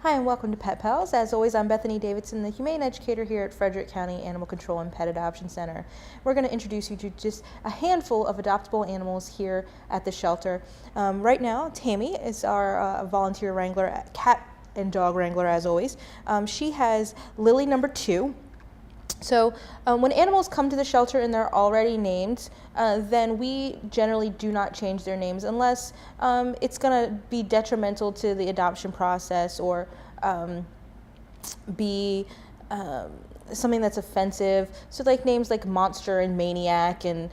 Hi and welcome to Pet Pals. As always, I'm Bethany Davidson, the Humane Educator here at Frederick County Animal Control and Pet Adoption Center. We're going to introduce you to just a handful of adoptable animals here at the shelter. Right now, Tammy is our volunteer wrangler, cat and dog wrangler as always. She has Lily number 2. So when animals come to the shelter and they're already named, then we generally do not change their names unless it's going to be detrimental to the adoption process or be something that's offensive. So like names like Monster and Maniac and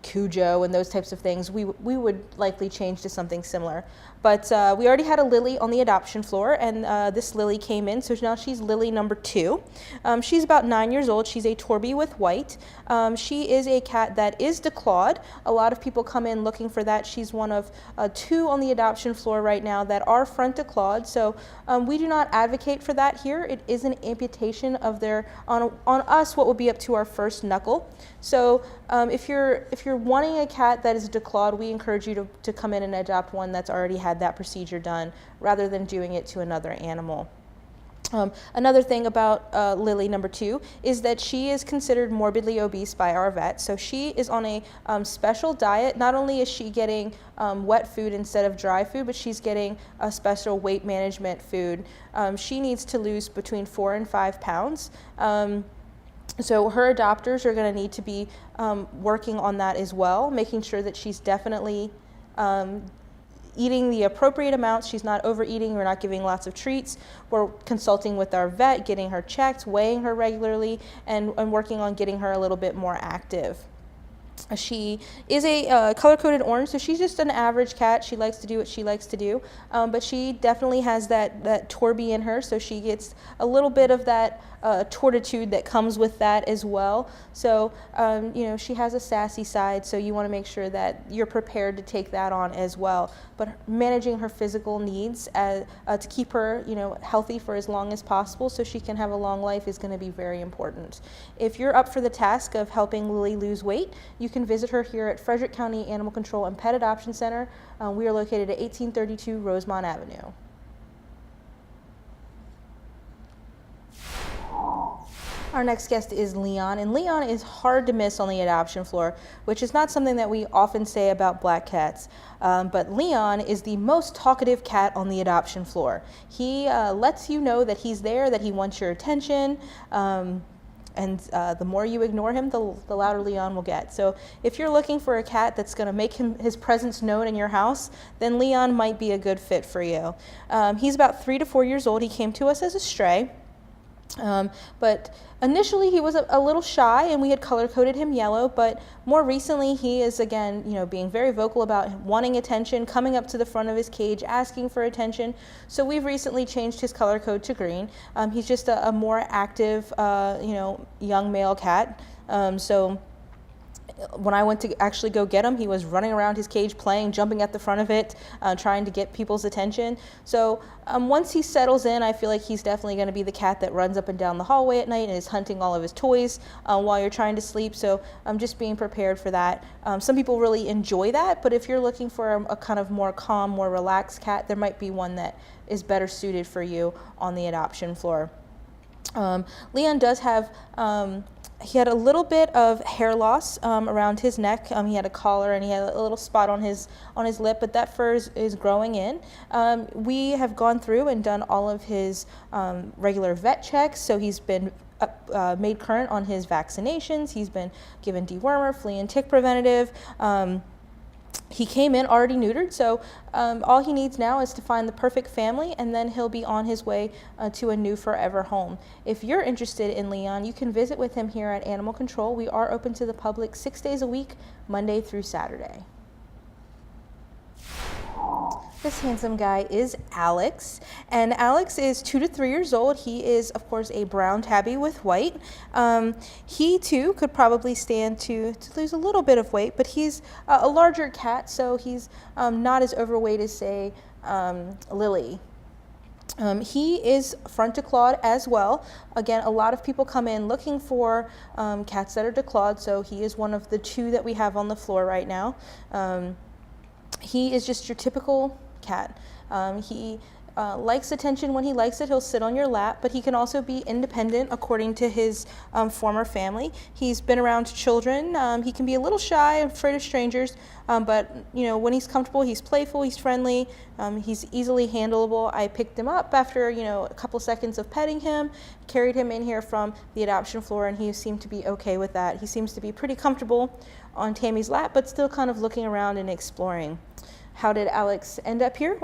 Cujo and those types of things, we would likely change to something similar. But we already had a Lily on the adoption floor, and this Lily came in, so now she's Lily number 2. She's about 9 years old. She's a Torby with white. She is a cat that is declawed. A lot of people come in looking for that. She's one of 2 on the adoption floor right now that are front declawed, so we do not advocate for that here. It is an amputation of their, on us, what would be up to our first knuckle. So if you're wanting a cat that is declawed, we encourage you to come in and adopt one that's already had that procedure done rather than doing it to another animal. Another thing about Lily number 2 is that she is considered morbidly obese by our vet. So she is on a special diet. Not only is she getting wet food instead of dry food, but she's getting a special weight management food. She needs to lose between 4 and 5 pounds. So her adopters are going to need to be working on that as well, making sure that she's definitely eating the appropriate amounts. She's not overeating. We're not giving lots of treats. We're consulting with our vet, getting her checked, weighing her regularly, and working on getting her a little bit more active. She is a color-coded orange, so she's just an average cat. She likes to do what she likes to do, but she definitely has that Torby in her, so she gets a little bit of that tortitude that comes with that as well. So, you know, she has a sassy side, so you want to make sure that you're prepared to take that on as well. But managing her physical needs to keep her, you know, healthy for as long as possible so she can have a long life is going to be very important. If you're up for the task of helping Lily lose weight, you can visit her here at Frederick County Animal Control and Pet Adoption Center. We are located at 1832 Rosemont Avenue. Our next guest is Leon, and Leon is hard to miss on the adoption floor, which is not something that we often say about black cats. But Leon is the most talkative cat on the adoption floor. He lets you know that he's there, that he wants your attention, and the more you ignore him, the louder Leon will get. So if you're looking for a cat that's going to make his presence known in your house, then Leon might be a good fit for you. He's about 3 to 4 years old. He came to us as a stray. But initially he was a little shy, and we had color-coded him yellow, but more recently he is, again, you know, being very vocal about wanting attention, coming up to the front of his cage, asking for attention. So we've recently changed his color code to green. He's just a more active, you know, young male cat. So when I went to actually go get him, he was running around his cage playing, jumping at the front of it, trying to get people's attention. So once he settles in, I feel like he's definitely going to be the cat that runs up and down the hallway at night and is hunting all of his toys while you're trying to sleep. So I'm just being prepared for that. Some people really enjoy that, but if you're looking for a kind of more calm, more relaxed cat, there might be one that is better suited for you on the adoption floor. Leon does have he had a little bit of hair loss around his neck. He had a collar and he had a little spot on his lip, but that fur is growing in. We have gone through and done all of his regular vet checks, so he's been made current on his vaccinations. He's been given dewormer, flea and tick preventative. He came in already neutered, so all he needs now is to find the perfect family, and then he'll be on his way to a new forever home. If you're interested in Leon, you can visit with him here at Animal Control. We are open to the public 6 days a week, Monday through Saturday. This handsome guy is Alex, and Alex is 2 to 3 years old. He is, of course, a brown tabby with white. He, too, could probably stand to lose a little bit of weight, but he's a larger cat, so he's not as overweight as, say, Lily. He is front declawed as well. Again, a lot of people come in looking for cats that are declawed, so he is one of the 2 that we have on the floor right now. He is just your typical cat. He likes attention when he likes it. He'll sit on your lap, but he can also be independent according to his former family. He's been around children. He can be a little shy, afraid of strangers, but when he's comfortable, he's playful, he's friendly, he's easily handleable. I picked him up after a couple seconds of petting him, carried him in here from the adoption floor, and he seemed to be okay with that. He seems to be pretty comfortable on Tammy's lap, but still kind of looking around and exploring. How did Alex end up here?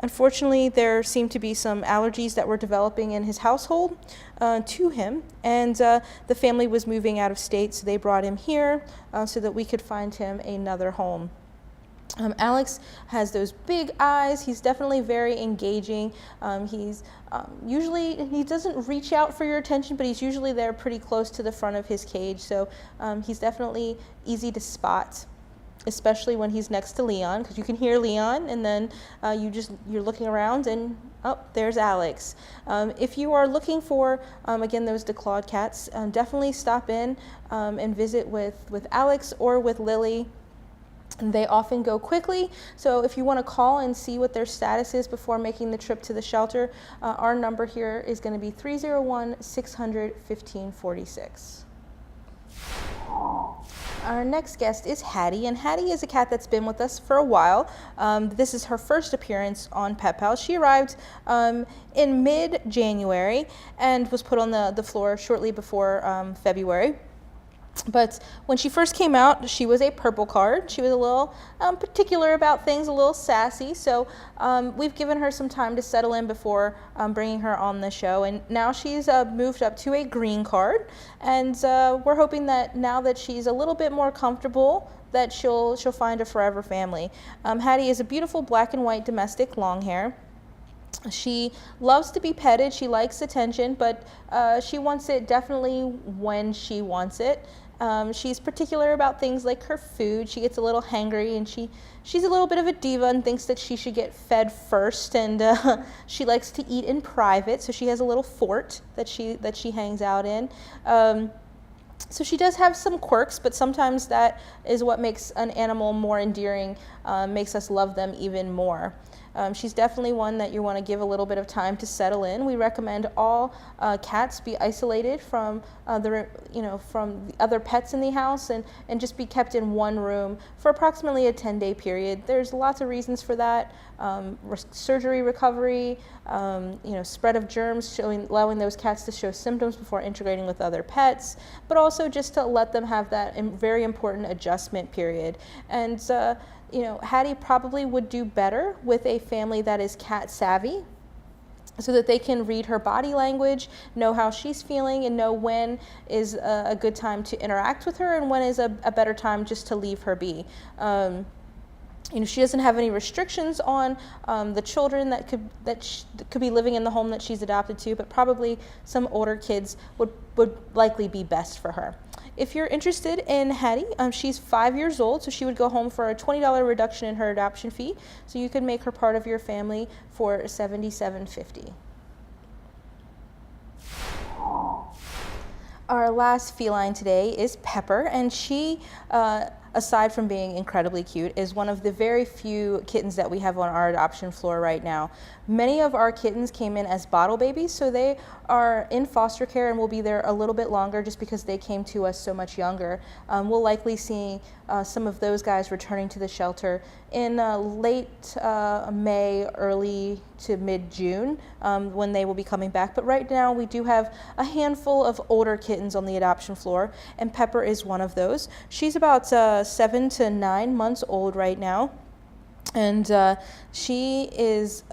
Unfortunately, there seemed to be some allergies that were developing in his household to him, and the family was moving out of state, so they brought him here so that we could find him another home. Alex has those big eyes. He's definitely very engaging. He's usually, he doesn't reach out for your attention, but he's usually there pretty close to the front of his cage, so he's definitely easy to spot, especially when he's next to Leon, because you can hear Leon, and then you're looking around and there's Alex. If you are looking for again those declawed cats, definitely stop in and visit with Alex or with Lily. They often go quickly, so if you want to call and see what their status is before making the trip to the shelter, our number here is going to be 301-600-1546. Our next guest is Hattie, and Hattie is a cat that's been with us for a while. This is her first appearance on Pet Pal. She arrived in mid-January and was put on the floor shortly before February. But when she first came out, she was a purple card. She was a little particular about things, a little sassy. So we've given her some time to settle in before bringing her on the show. And now she's moved up to a green card. And we're hoping that now that she's a little bit more comfortable, that she'll find a forever family. Hattie is a beautiful black and white domestic long hair. She loves to be petted. She likes attention, but she wants it definitely when she wants it. She's particular about things like her food. She gets a little hangry, and she's a little bit of a diva and thinks that she should get fed first. And she likes to eat in private, so she has a little fort that she hangs out in. So she does have some quirks, but sometimes that is what makes an animal more endearing, makes us love them even more. She's definitely one that you want to give a little bit of time to settle in. We recommend all cats be isolated from the other pets in the house and just be kept in one room for approximately a 10-day period. There's lots of reasons for that. Surgery recovery, spread of germs, allowing those cats to show symptoms before integrating with other pets, but also just to let them have that very important adjustment period. And Hattie probably would do better with a family that is cat savvy, so that they can read her body language, know how she's feeling, and know when is a good time to interact with her and when is a better time just to leave her be. She doesn't have any restrictions on the children that could be living in the home that she's adopted to, but probably some older kids would likely be best for her. If you're interested in Hattie, she's 5 years old, so she would go home for a $20 reduction in her adoption fee, so you could make her part of your family for $77.50. Our last feline today is Pepper, and she, aside from being incredibly cute, is one of the very few kittens that we have on our adoption floor right now. Many of our kittens came in as bottle babies, so they are in foster care and will be there a little bit longer just because they came to us so much younger. We'll likely see some of those guys returning to the shelter in late May, early to mid-June, when they will be coming back. But right now we do have a handful of older kittens on the adoption floor, and Pepper is one of those. She's about 7 to 9 months old right now, and she is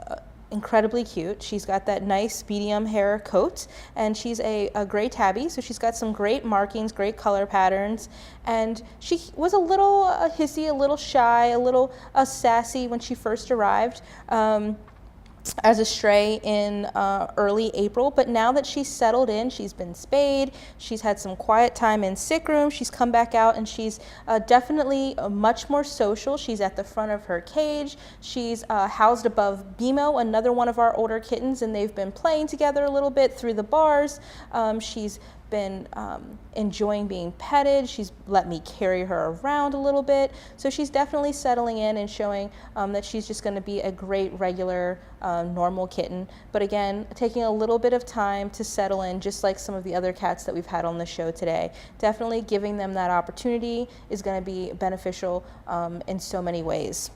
incredibly cute. She's got that nice medium hair coat, and she's a gray tabby, so she's got some great markings, great color patterns, and she was a little hissy, a little shy, a little sassy when she first arrived as a stray in early April, but now that she's settled in, she's been spayed, she's had some quiet time in sick room, she's come back out, and she's definitely much more social. She's at the front of her cage, she's housed above Bimo, another one of our older kittens, and they've been playing together a little bit through the bars. She's been enjoying being petted. She's let me carry her around a little bit. So she's definitely settling in and showing that she's just going to be a great regular normal kitten. But again, taking a little bit of time to settle in, just like some of the other cats that we've had on the show today. Definitely giving them that opportunity is going to be beneficial in so many ways.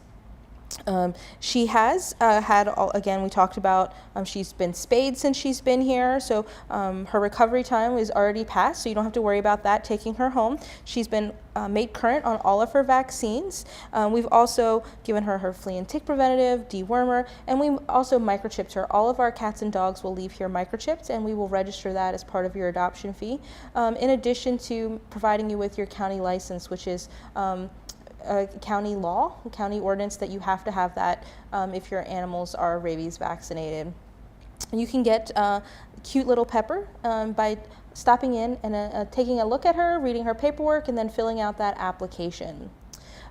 She has again, we talked about, she's been spayed since she's been here, so her recovery time is already passed, so you don't have to worry about that taking her home. She's been made current on all of her vaccines. We've also given her her flea and tick preventative, dewormer, and we also microchipped her. All of our cats and dogs will leave here microchipped, and we will register that as part of your adoption fee, in addition to providing you with your county license, which is a county law, county ordinance that you have to have that if your animals are rabies vaccinated. You can get cute little Pepper by stopping in and taking a look at her, reading her paperwork, and then filling out that application.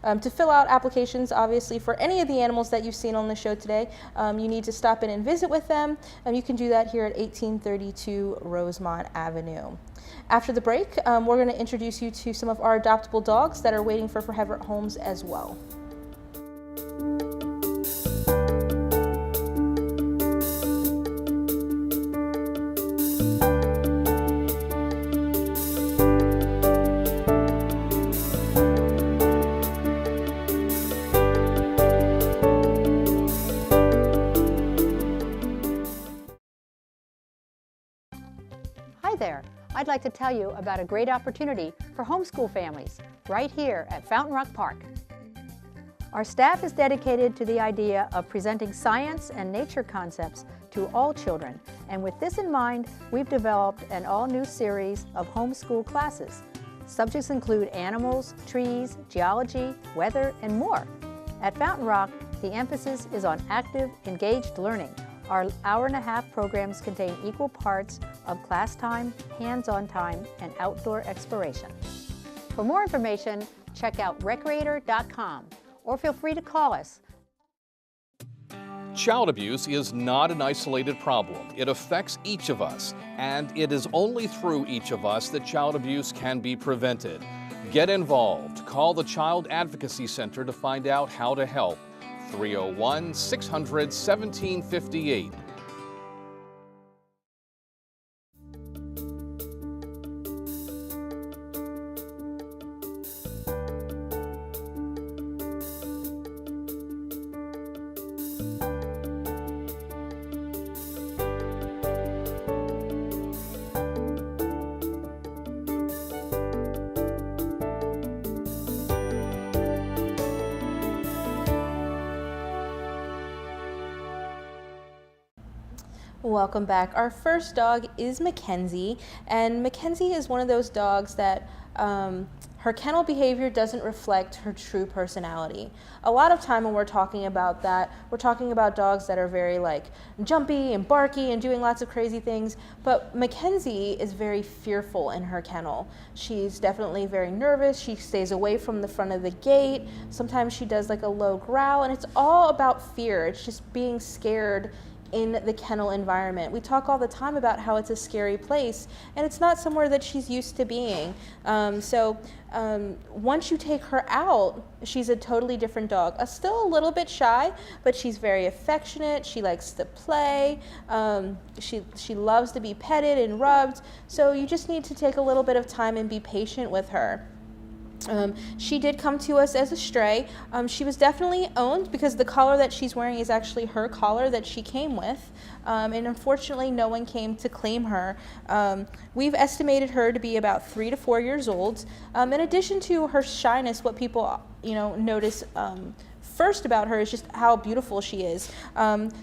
To fill out applications, obviously, for any of the animals that you've seen on the show today, you need to stop in and visit with them, and you can do that here at 1832 Rosemont Avenue. After the break, we're going to introduce you to some of our adoptable dogs that are waiting for forever homes as well. Hi there. I'd like to tell you about a great opportunity for homeschool families right here at Fountain Rock Park. Our staff is dedicated to the idea of presenting science and nature concepts to all children, and with this in mind, we've developed an all-new series of homeschool classes. Subjects include animals, trees, geology, weather, and more. At Fountain Rock, the emphasis is on active, engaged learning. Our hour-and-a-half programs contain equal parts of class time, hands-on time, and outdoor exploration. For more information, check out recreator.com or feel free to call us. Child abuse is not an isolated problem. It affects each of us, and it is only through each of us that child abuse can be prevented. Get involved. Call the Child Advocacy Center to find out how to help. 301-600-1758. Welcome back. Our first dog is Mackenzie, and Mackenzie is one of those dogs that her kennel behavior doesn't reflect her true personality. A lot of time when we're talking about that, we're talking about dogs that are very like jumpy and barky and doing lots of crazy things, but Mackenzie is very fearful in her kennel. She's definitely very nervous. She stays away from the front of the gate. Sometimes she does like a low growl, and it's all about fear. It's just being scared in the kennel environment. We talk all the time about how it's a scary place, and it's not somewhere that she's used to being. Once you take her out, she's a totally different dog. Still a little bit shy, but she's very affectionate. She likes to play. She loves to be petted and rubbed. So you just need to take a little bit of time and be patient with her. She did come to us as a stray. She was definitely owned because the collar that she's wearing is actually her collar that she came with, and unfortunately no one came to claim her. We've estimated her to be about 3 to 4 years old. In addition to her shyness, what people notice first about her is just how beautiful she is.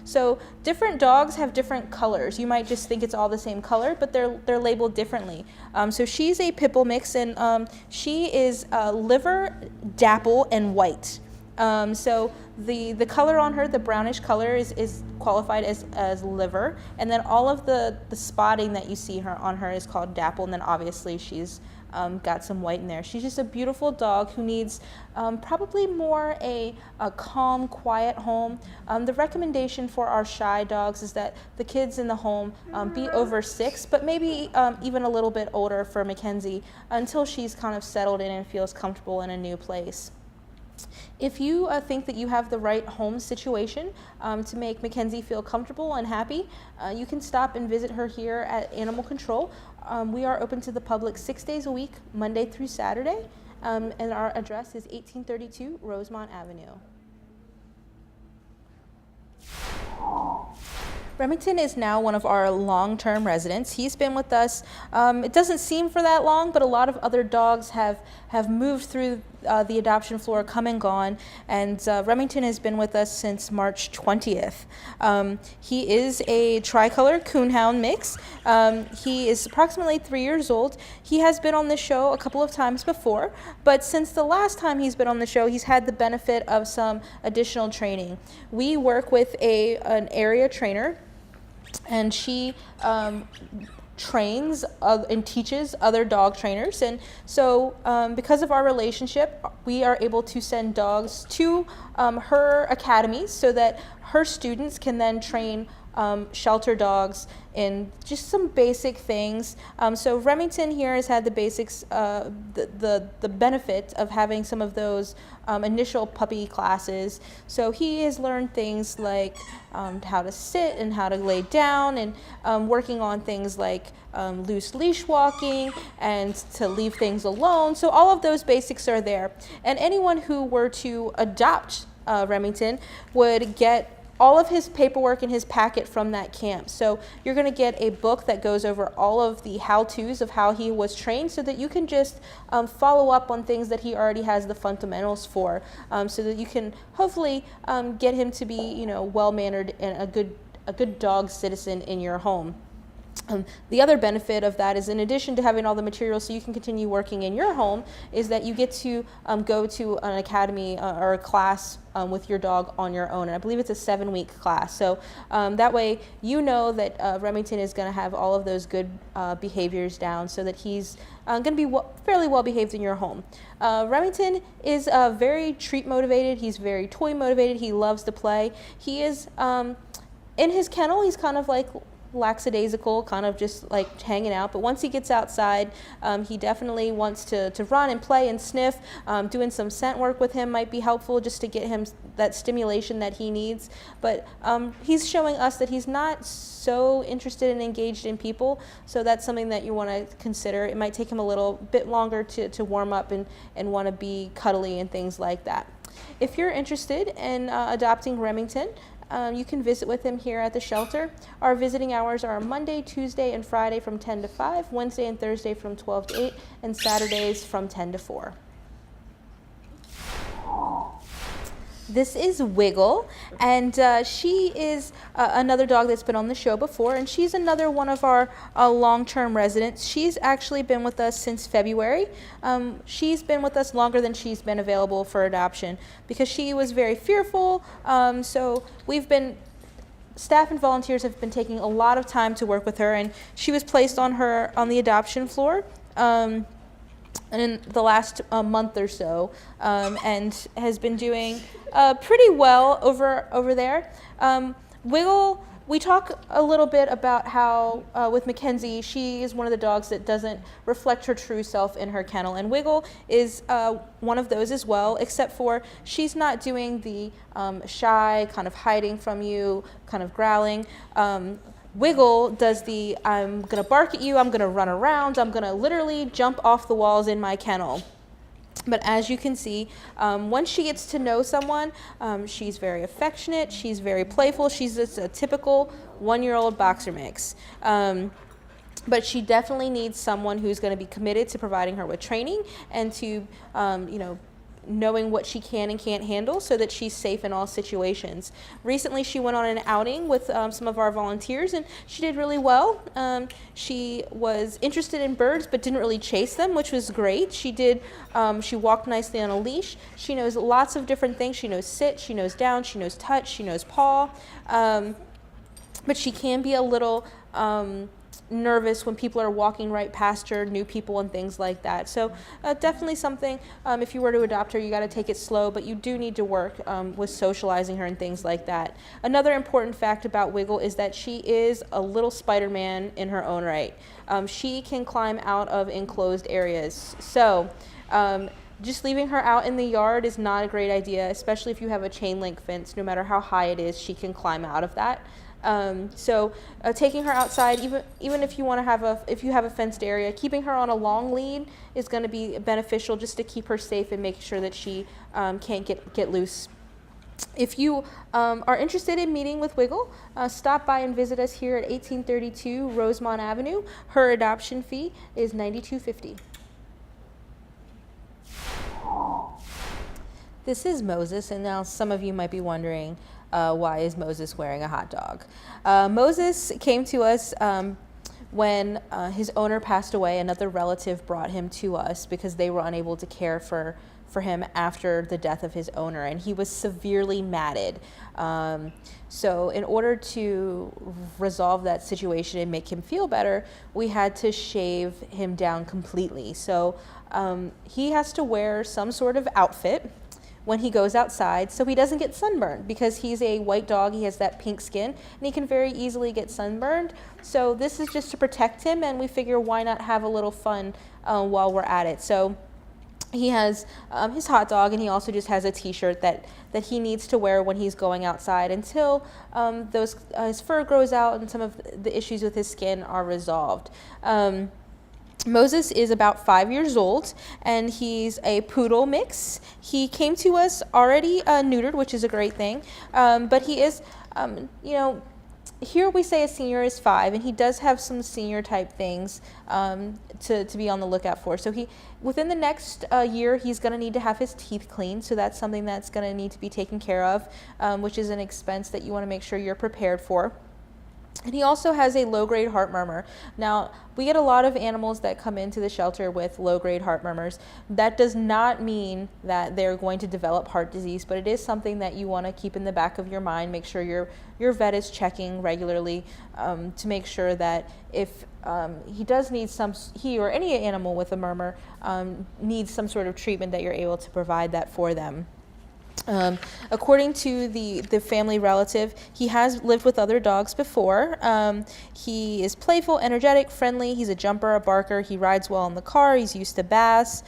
So different dogs have different colors. You might just think it's all the same color, but they're labeled differently. So she's a Pipple mix, and she is liver, dapple, and white. So the color on her, the brownish color, is qualified as liver, and then all of the spotting that you see on her is called dapple, and then obviously she's got some white in there. She's just a beautiful dog who needs probably more a calm, quiet home. The recommendation for our shy dogs is that the kids in the home be over 6, but maybe even a little bit older for Mackenzie until she's kind of settled in and feels comfortable in a new place. If you think that you have the right home situation to make Mackenzie feel comfortable and happy, you can stop and visit her here at Animal Control. We are open to the public 6 days a week, Monday through Saturday, and our address is 1832 Rosemont Avenue. Remington is now one of our long-term residents. He's been with us, it doesn't seem for that long, but a lot of other dogs have moved through the adoption floor, come and gone, and Remington has been with us since March 20th. He is a tricolor coonhound mix. He is approximately 3 years old. He has been on the show a couple of times before, but since the last time he's been on the show, he's had the benefit of some additional training. We work with an area trainer, and she trains and teaches other dog trainers, and so because of our relationship, we are able to send dogs to her academies so that her students can then train shelter dogs in just some basic things. So Remington here has had the basics, the benefit of having some of those initial puppy classes. So he has learned things like how to sit and how to lay down, and working on things like loose leash walking and to leave things alone. So all of those basics are there. And anyone who were to adopt Remington would get all of his paperwork in his packet from that camp. So you're going to get a book that goes over all of the how-tos of how he was trained, so that you can just follow up on things that he already has the fundamentals for, so that you can hopefully get him to be, well-mannered and a good dog citizen in your home. The other benefit of that is, in addition to having all the materials so you can continue working in your home, is that you get to go to an academy or a class with your dog on your own. And I believe it's a 7-week class. So that way you know that Remington is going to have all of those good behaviors down, so that he's going to be fairly well behaved in your home. Remington is very treat motivated. He's very toy motivated. He loves to play. He is, in his kennel, he's kind of like lackadaisical, kind of just like hanging out, but once he gets outside, he definitely wants to run and play and sniff. Doing some scent work with him might be helpful, just to get him that stimulation that he needs. But he's showing us that he's not so interested and engaged in people, so that's something that you want to consider. It might take him a little bit longer to warm up and want to be cuddly and things like that. If you're interested in adopting Remington, you can visit with him here at the shelter. Our visiting hours are Monday, Tuesday, and Friday from 10 to 5, Wednesday and Thursday from 12 to 8, and Saturdays from 10 to 4. This is Wiggle, and she is another dog that's been on the show before, and she's another one of our long-term residents. She's actually been with us since February. She's been with us longer than she's been available for adoption because she was very fearful. So staff and volunteers have been taking a lot of time to work with her, and she was placed on the adoption floor in the last month or so, and has been doing pretty well over there. Wiggle, we talk a little bit about how with Mackenzie, she is one of the dogs that doesn't reflect her true self in her kennel, and Wiggle is one of those as well, except for she's not doing the shy, kind of hiding from you, kind of growling. Wiggle does the, I'm going to bark at you, I'm going to run around, I'm going to literally jump off the walls in my kennel. But as you can see, once she gets to know someone, she's very affectionate, she's very playful, she's just a typical 1-year-old boxer mix. But she definitely needs someone who's going to be committed to providing her with training and to, knowing what she can and can't handle so that she's safe in all situations. Recently, she went on an outing with some of our volunteers, and she did really well. She was interested in birds but didn't really chase them, which was great. She walked nicely on a leash. She knows lots of different things. She knows sit, she knows down, she knows touch, she knows paw. But she can be a little nervous when people are walking right past her, new people and things like that. So definitely something, if you were to adopt her, you got to take it slow, but you do need to work with socializing her and things like that. Another important fact about Wiggle is that she is a little Spider-Man in her own right. She can climb out of enclosed areas. So just leaving her out in the yard is not a great idea, especially if you have a chain link fence. No matter how high it is, she can climb out of that. Taking her outside, even if you want to have a fenced area, keeping her on a long lead is going to be beneficial just to keep her safe and make sure that she can't get loose. If you are interested in meeting with Wiggle, stop by and visit us here at 1832 Rosemont Avenue. Her adoption fee is $92.50. This is Moses, and now some of you might be wondering, why is Moses wearing a hot dog? Moses came to us when his owner passed away. Another relative brought him to us because they were unable to care for him after the death of his owner, and he was severely matted. So in order to resolve that situation and make him feel better, we had to shave him down completely. So he has to wear some sort of outfit when he goes outside so he doesn't get sunburned, because he's a white dog. He has that pink skin and he can very easily get sunburned. So this is just to protect him, and we figure why not have a little fun while we're at it. So he has his hot dog, and he also just has a t-shirt that he needs to wear when he's going outside until his fur grows out and some of the issues with his skin are resolved. Moses is about 5 years old, and he's a poodle mix. He came to us already neutered, which is a great thing, but he is, here we say a senior is 5, and he does have some senior type things to be on the lookout for. So within the next year, he's going to need to have his teeth cleaned. So that's something that's going to need to be taken care of, which is an expense that you want to make sure you're prepared for. And he also has a low-grade heart murmur. Now, we get a lot of animals that come into the shelter with low-grade heart murmurs. That does not mean that they're going to develop heart disease, but it is something that you want to keep in the back of your mind. Make sure your vet is checking regularly to make sure that if he or any animal with a murmur needs some sort of treatment, that you're able to provide that for them. According to the family relative, he has lived with other dogs before. He is playful, energetic, friendly. He's a jumper, a barker. He rides well in the car. He's used to baths.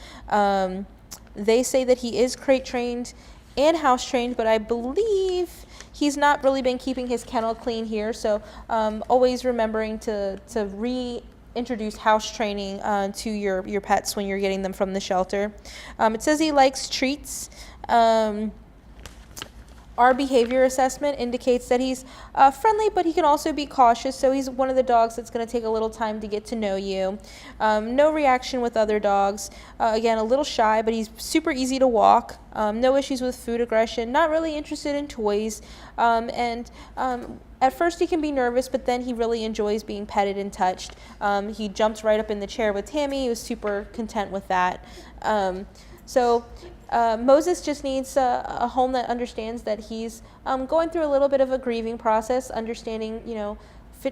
They say that he is crate trained and house trained, but I believe he's not really been keeping his kennel clean here. So always remembering to reintroduce house training to your pets when you're getting them from the shelter. It says he likes treats. Our behavior assessment indicates that he's friendly, but he can also be cautious. So he's one of the dogs that's going to take a little time to get to know you. No reaction with other dogs. Again, a little shy, but he's super easy to walk. No issues with food aggression. Not really interested in toys. At first he can be nervous, but then he really enjoys being petted and touched. He jumps right up in the chair with Tammy. He was super content with that. Moses just needs a home that understands that he's going through a little bit of a grieving process, understanding,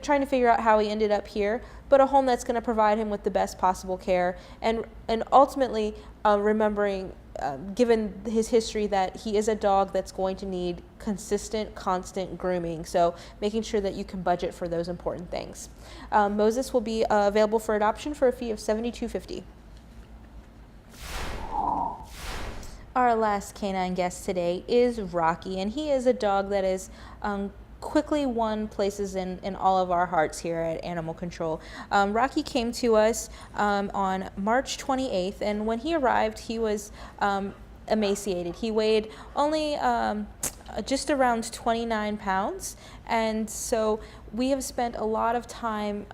trying to figure out how he ended up here, but a home that's going to provide him with the best possible care, and ultimately remembering, given his history, that he is a dog that's going to need consistent, constant grooming. So making sure that you can budget for those important things. Moses will be available for adoption for a fee of $72.50. Our last canine guest today is Rocky, and he is a dog that is quickly won places in all of our hearts here at Animal Control. Rocky came to us on March 28th, and when he arrived, he was emaciated. He weighed only just around 29 pounds, and so we have spent a lot of time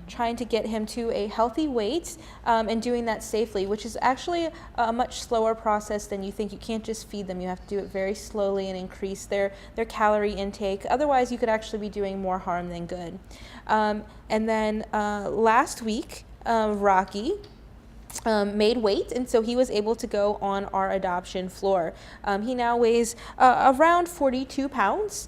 trying to get him to a healthy weight and doing that safely, which is actually a much slower process than you think. You can't just feed them. You have to do it very slowly and increase their calorie intake. Otherwise, you could actually be doing more harm than good. And then last week, Rocky made weight, and so he was able to go on our adoption floor. He now weighs around 42 pounds.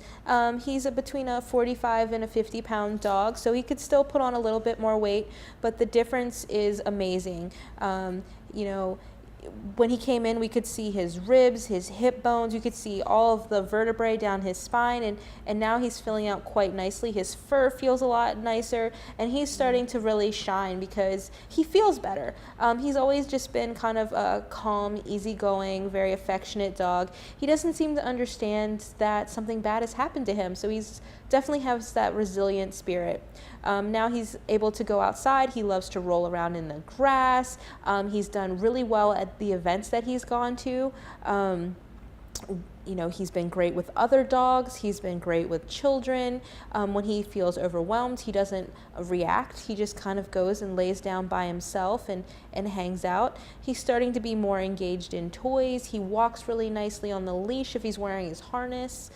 He's between a 45 and a 50-pound dog, so he could still put on a little bit more weight, but the difference is amazing. You know, when he came in, we could see his ribs, his hip bones, you could see all of the vertebrae down his spine, and now he's filling out quite nicely. His fur feels a lot nicer, and he's starting to really shine because he feels better. He's always just been kind of a calm, easygoing, very affectionate dog. He doesn't seem to understand that something bad has happened to him, so he's definitely has that resilient spirit. Now he's able to go outside. He loves to roll around in the grass. He's done really well at the events that he's gone to. You know, he's been great with other dogs. He's been great with children. When he feels overwhelmed, he doesn't react. He just kind of goes and lays down by himself and hangs out. He's starting to be more engaged in toys. He walks really nicely on the leash if he's wearing his harness.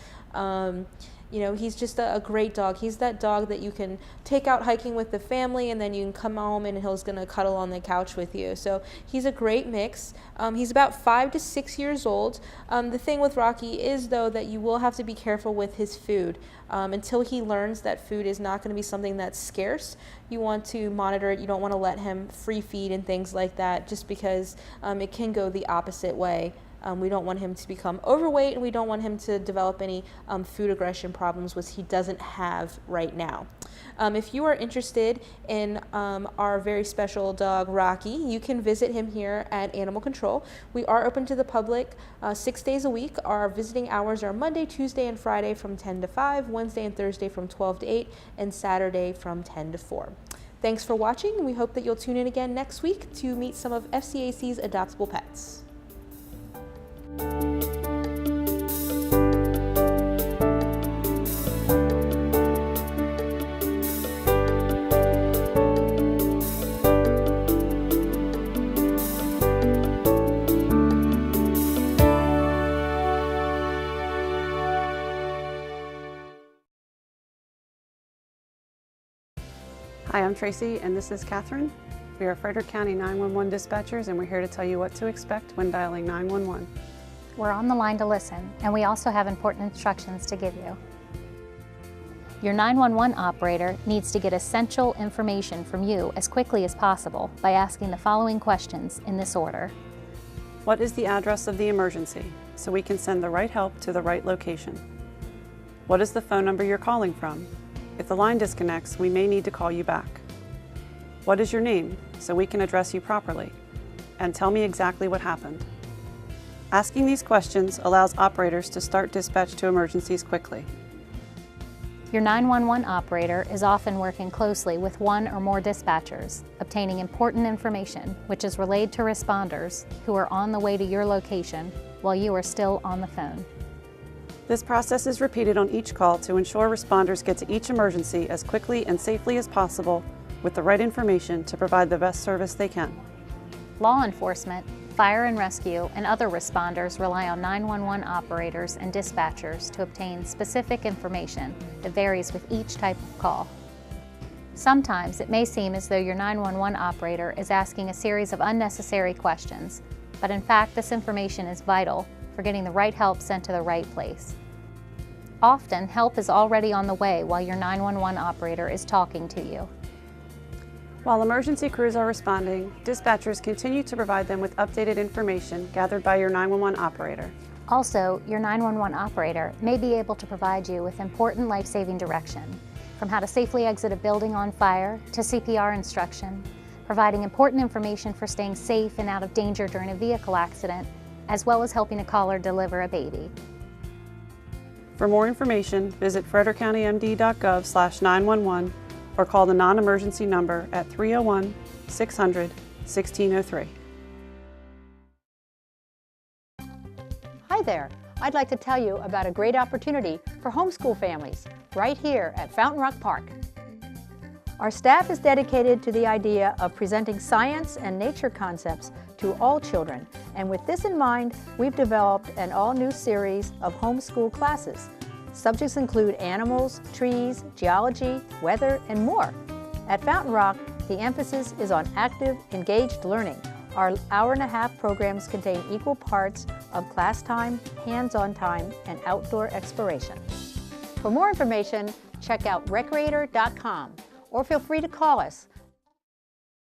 You know, he's just a great dog. He's that dog that you can take out hiking with the family, and then you can come home and he's going to cuddle on the couch with you. So he's a great mix. He's about 5 to 6 years old. The thing with Rocky is, though, that you will have to be careful with his food. Until he learns that food is not going to be something that's scarce, you want to monitor it. You don't want to let him free feed and things like that, just because it can go the opposite way. We don't want him to become overweight, and we don't want him to develop any food aggression problems, which he doesn't have right now. If you are interested in our very special dog, Rocky, you can visit him here at Animal Control. We are open to the public 6 days a week. Our visiting hours are Monday, Tuesday, and Friday from 10 to 5, Wednesday and Thursday from 12 to 8, and Saturday from 10 to 4. Thanks for watching, and we hope that you'll tune in again next week to meet some of FCAC's adoptable pets. Hi, I'm Tracy, and this is Catherine. We are Frederick County 911 dispatchers, and we're here to tell you what to expect when dialing 911. We're on the line to listen, and we also have important instructions to give you. Your 911 operator needs to get essential information from you as quickly as possible by asking the following questions in this order. What is the address of the emergency so we can send the right help to the right location? What is the phone number you're calling from? If the line disconnects, we may need to call you back. What is your name so we can address you properly? And tell me exactly what happened. Asking these questions allows operators to start dispatch to emergencies quickly. Your 911 operator is often working closely with one or more dispatchers, obtaining important information which is relayed to responders who are on the way to your location while you are still on the phone. This process is repeated on each call to ensure responders get to each emergency as quickly and safely as possible with the right information to provide the best service they can. Law enforcement, fire and rescue, and other responders rely on 911 operators and dispatchers to obtain specific information that varies with each type of call. Sometimes it may seem as though your 911 operator is asking a series of unnecessary questions, but in fact this information is vital for getting the right help sent to the right place. Often, help is already on the way while your 911 operator is talking to you. While emergency crews are responding, dispatchers continue to provide them with updated information gathered by your 911 operator. Also, your 911 operator may be able to provide you with important life-saving direction, from how to safely exit a building on fire to CPR instruction, providing important information for staying safe and out of danger during a vehicle accident, as well as helping a caller deliver a baby. For more information, visit frederickcountymd.gov/911 or call the non-emergency number at 301-600-1603. Hi there. I'd like to tell you about a great opportunity for homeschool families right here at Fountain Rock Park. Our staff is dedicated to the idea of presenting science and nature concepts to all children, and with this in mind, we've developed an all-new series of homeschool classes. Subjects include animals, trees, geology, weather, and more. At Fountain Rock, the emphasis is on active, engaged learning. Our hour-and-a-half programs contain equal parts of class time, hands-on time, and outdoor exploration. For more information, check out recreator.com or feel free to call us